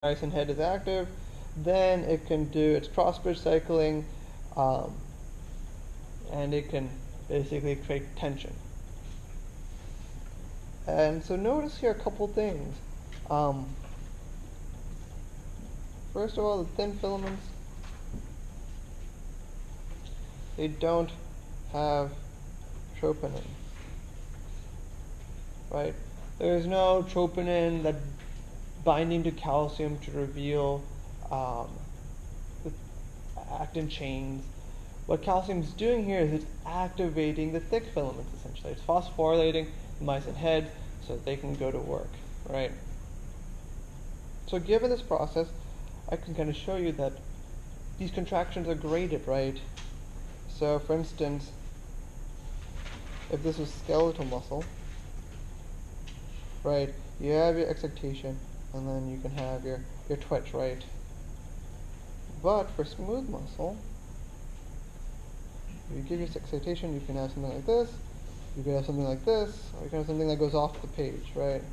myosin head is active, then it can do its cross-bridge cycling, and it can basically create tension. And so notice here a couple things. First of all, the thin filaments, they don't have troponin, right? There's no troponin that binding to calcium to reveal the actin chains. What calcium is doing here is it's activating the thick filaments, essentially. It's phosphorylating the myosin head so that they can go to work, right? So given this process, I can kind of show you that these contractions are graded, right? So for instance, if this was skeletal muscle, right, you have your excitation, and then you can have your twitch, right? But for smooth muscle, if you give your excitation, you can have something like this, you can have something like this, or you can have something that goes off the page, right?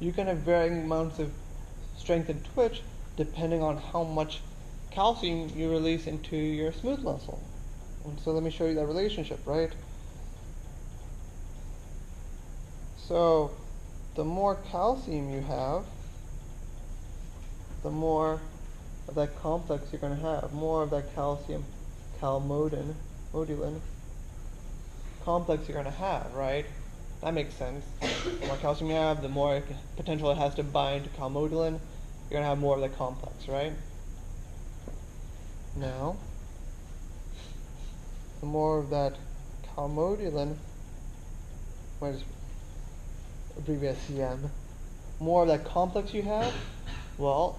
You can have varying amounts of strength and twitch depending on how much calcium you release into your smooth muscle. And so let me show you that relationship, right? So the more calcium you have, the more of that complex you're going to have, more of that calcium calmodulin complex you're going to have, right? That makes sense. The more calcium you have, the more potential it has to bind to calmodulin. You're going to have more of that complex, right? Now, the more of that calmodulin, might just abbreviate CM, more of that complex you have, well,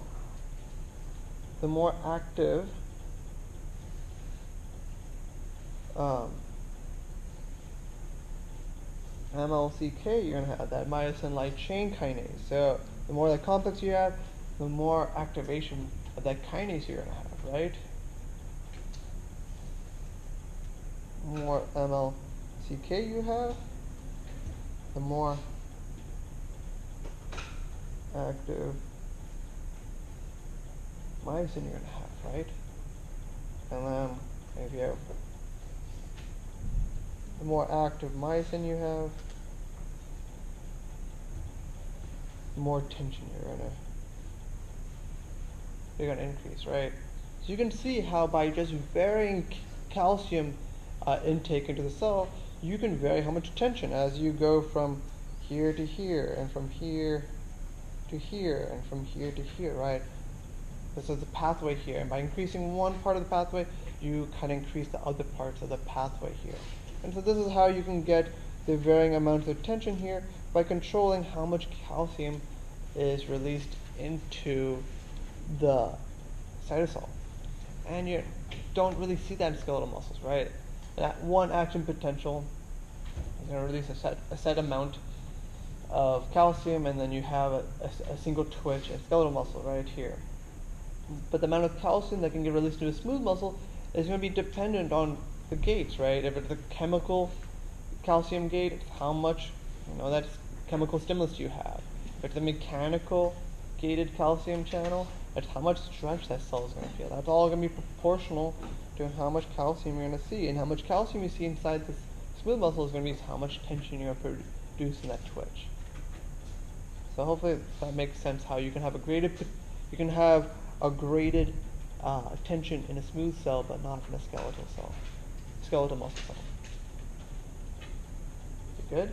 the more active MLCK you're going to have, that myosin light chain kinase. So the more that complex you have, the more activation of that kinase you're going to have, right? More MLCK you have, the more active myosin you're going to have, right? And then if you have the more active myosin you have, the more tension you're gonna increase, right? So you can see how by just varying calcium intake into the cell, you can vary how much tension as you go from here to here, and from here to here, and from here to here, right? This is the pathway here, and by increasing one part of the pathway, you kind of increase the other parts of the pathway here. And so this is how you can get the varying amounts of tension here by controlling how much calcium is released into the cytosol. And you don't really see that in skeletal muscles, right? That one action potential is going to release a set amount of calcium, and then you have a single twitch in skeletal muscle right here. But the amount of calcium that can get released into a smooth muscle is going to be dependent on the gates, right? If it's a chemical calcium gate, it's how much, that chemical stimulus you have. If it's a mechanical gated calcium channel, it's how much stretch that cell is going to feel. That's all going to be proportional to how much calcium you're going to see. And how much calcium you see inside this smooth muscle is going to be how much tension you're going to produce in that twitch. So hopefully that makes sense how you can have a graded tension in a smooth cell, but not in a skeletal muscle cell. You good?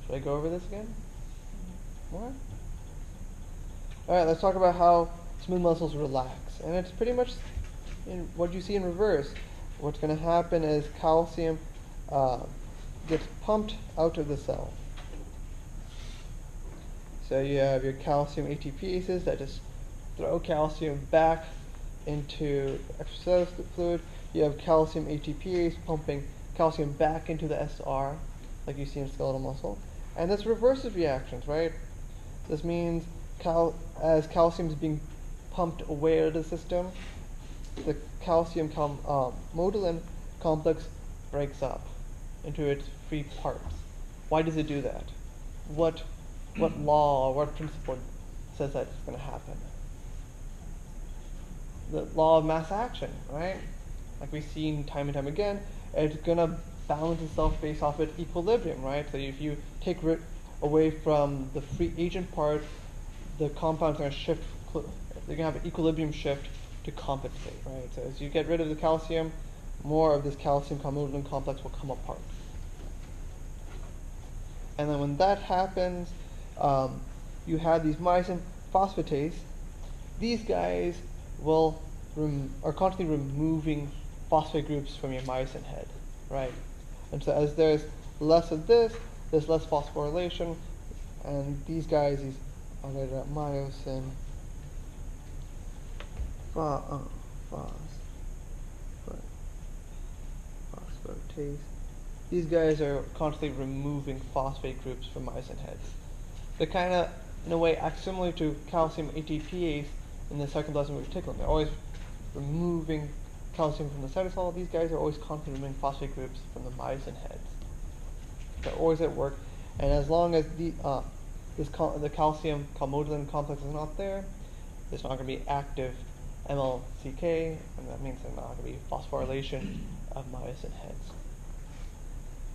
Should I go over this again? More? Alright, let's talk about how smooth muscles relax. And it's pretty much what you see in reverse. What's going to happen is calcium gets pumped out of the cell. So you have your calcium ATPases that just throw calcium back into extracellular fluid. You have calcium ATPase pumping calcium back into the SR, like you see in skeletal muscle. And this reverses reactions, right? This means as calcium is being pumped away out of the system, the calcium calmodulin complex breaks up into its free parts. Why does it do that? What what law or what principle says that it's going to happen? The law of mass action, right? Like we've seen time and time again, it's going to balance itself based off its equilibrium, right? So if you take away from the free agent part, the compound's going to shift, they're going to have an equilibrium shift to compensate, right? So as you get rid of the calcium, more of this calcium commodulin complex will come apart. And then when that happens, you have these myosin phosphatase. These guys are constantly removing phosphate groups from your myosin head, right? And so as there's less of this, there's less phosphorylation, and these guys, I'll write it out, myosin phosphatase. These guys are constantly removing phosphate groups from myosin heads. They kind of, in a way, act similar to calcium ATPase in the cytoplasmic reticulum. They're always removing calcium from the cytosol. These guys are always constantly removing phosphate groups from the myosin heads. They're always at work, and as long as the calcium commodulin complex is not there, there's not going to be active MLCK, and that means there's not going to be phosphorylation of myosin heads.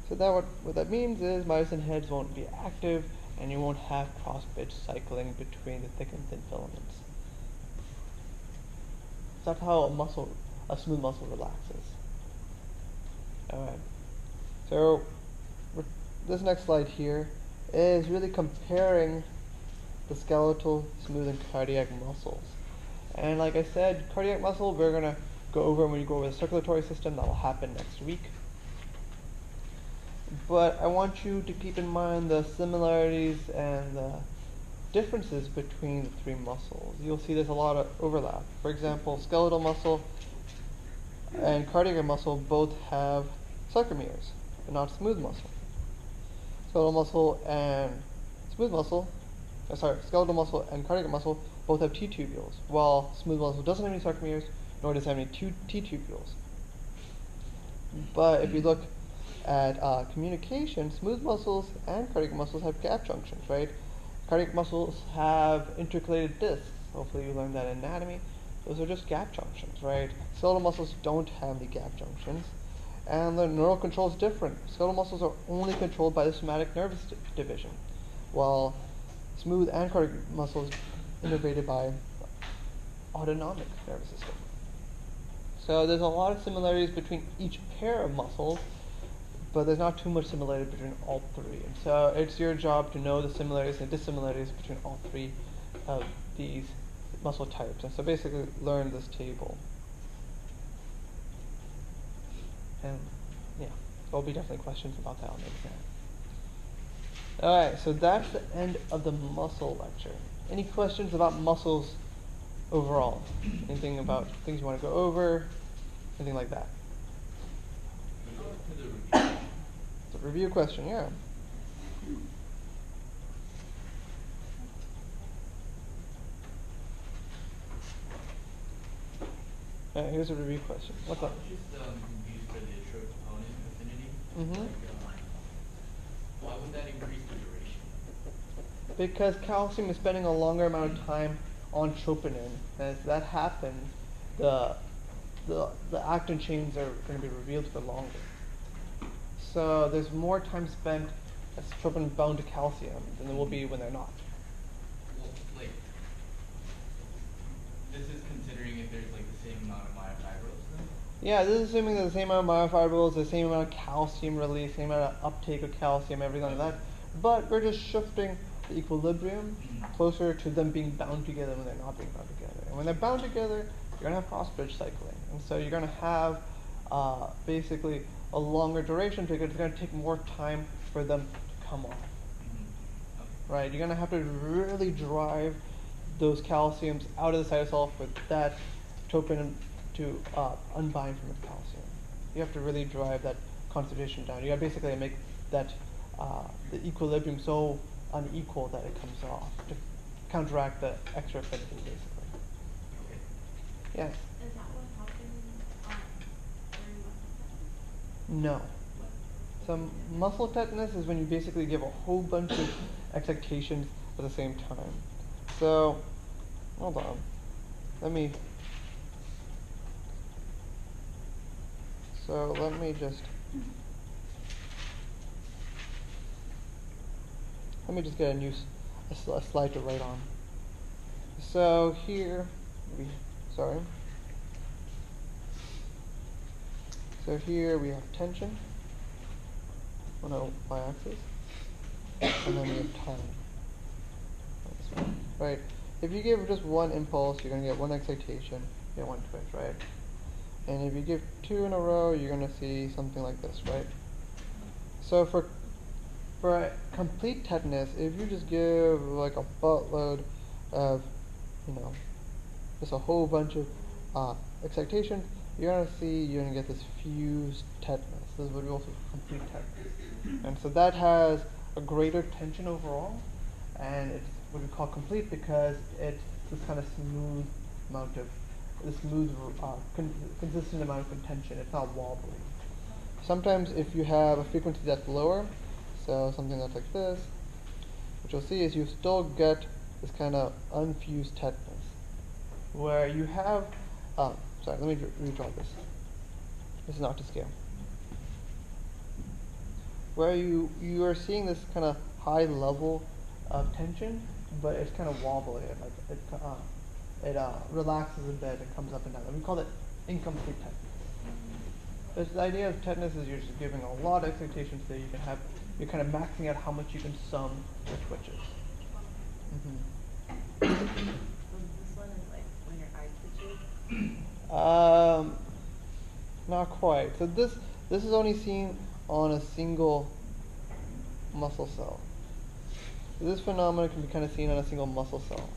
So that what that means is myosin heads won't be active, and you won't have cross-bridge cycling between the thick and thin filaments. So that's how a smooth muscle relaxes. Alright. So this next slide here is really comparing the skeletal, smooth, and cardiac muscles. And like I said, cardiac muscle we're going to go over when we go over the circulatory system. That will happen next week. But I want you to keep in mind the similarities and the differences between the three muscles. You'll see there's a lot of overlap. For example, skeletal muscle and cardiac muscle both have sarcomeres, but not smooth muscle. Skeletal muscle and skeletal muscle and cardiac muscle both have T-tubules, while smooth muscle doesn't have any sarcomeres, nor does it have any T-tubules. But if you look at communication, smooth muscles and cardiac muscles have gap junctions, right? Cardiac muscles have intercalated discs. Hopefully you learned that in anatomy. Those are just gap junctions, right? Skeletal muscles don't have any gap junctions. And the neural control is different. Skeletal muscles are only controlled by the somatic nervous division, while smooth and cardiac muscles innervated by autonomic nervous system. So there's a lot of similarities between each pair of muscles, but there's not too much similarity between all three. And so it's your job to know the similarities and dissimilarities between all three of these muscle types. And so basically learn this table. And yeah, there'll be definitely questions about that on the exam. Alright, so that's the end of the muscle lecture. Any questions about muscles overall? Anything about things you want to go over? Anything like that? It's a review question, yeah. Alright, here's a review question. What's up? Just used for the troponin affinity. Mm-hmm. Why would that increase the duration? Because calcium is spending a longer amount of time on troponin. As that happens, the actin chains are going to be revealed for longer. So there's more time spent as troponin bound to calcium than there will be when they're not. Well, like, this is considering if there's like the same amount of myofibrils then? Yeah, this is assuming there's the same amount of myofibrils, the same amount of calcium release, same amount of uptake of calcium, everything like that. But we're just shifting the equilibrium closer to them being bound together when they're not being bound together. And when they're bound together, you're going to have cross-bridge cycling. And so you're going to have basically a longer duration because it's going to take more time for them to come off. Okay. Right? You're going to have to really drive those calciums out of the cytosol for that troponin to unbind from its calcium. You have to really drive that concentration down. You got to basically make that the equilibrium so unequal that it comes off to counteract the extra affinity, basically. Okay. Yes? Is that what happens during muscle tests? No. So muscle tetanus is when you basically give a whole bunch of excitations at the same time. So, hold on. Let me just get a slide to write on. So here, sorry. So here we have tension on our y-axis, and then we have time. Right? If you give just one impulse, you're going to get one excitation, you get one twitch, right? And if you give two in a row, you're going to see something like this, right? So for complete tetanus, if you just give like a buttload of, just a whole bunch of excitation, you're going to get this fused tetanus. This is what we also complete tetanus. And so that has a greater tension overall, and it's what we call complete because it's this kind of smooth amount of, consistent amount of contention. It's not wobbly. Sometimes if you have a frequency that's lower, so something that's like this, what you'll see is you still get this kind of unfused tetanus, where you have, sorry, let me redraw this. This is not to scale. Where you are seeing this kind of high level of tension, but it's kind of wobbly. It relaxes a bit and comes up and down. And we call it incomplete tetanus. The idea of tetanus is you're just giving a lot of excitation so you're kind of maxing out how much you can sum the twitches. So this one is like when your eye twitches? Not quite. So this is only seen on a single muscle cell. So this phenomenon can be kind of seen on a single muscle cell.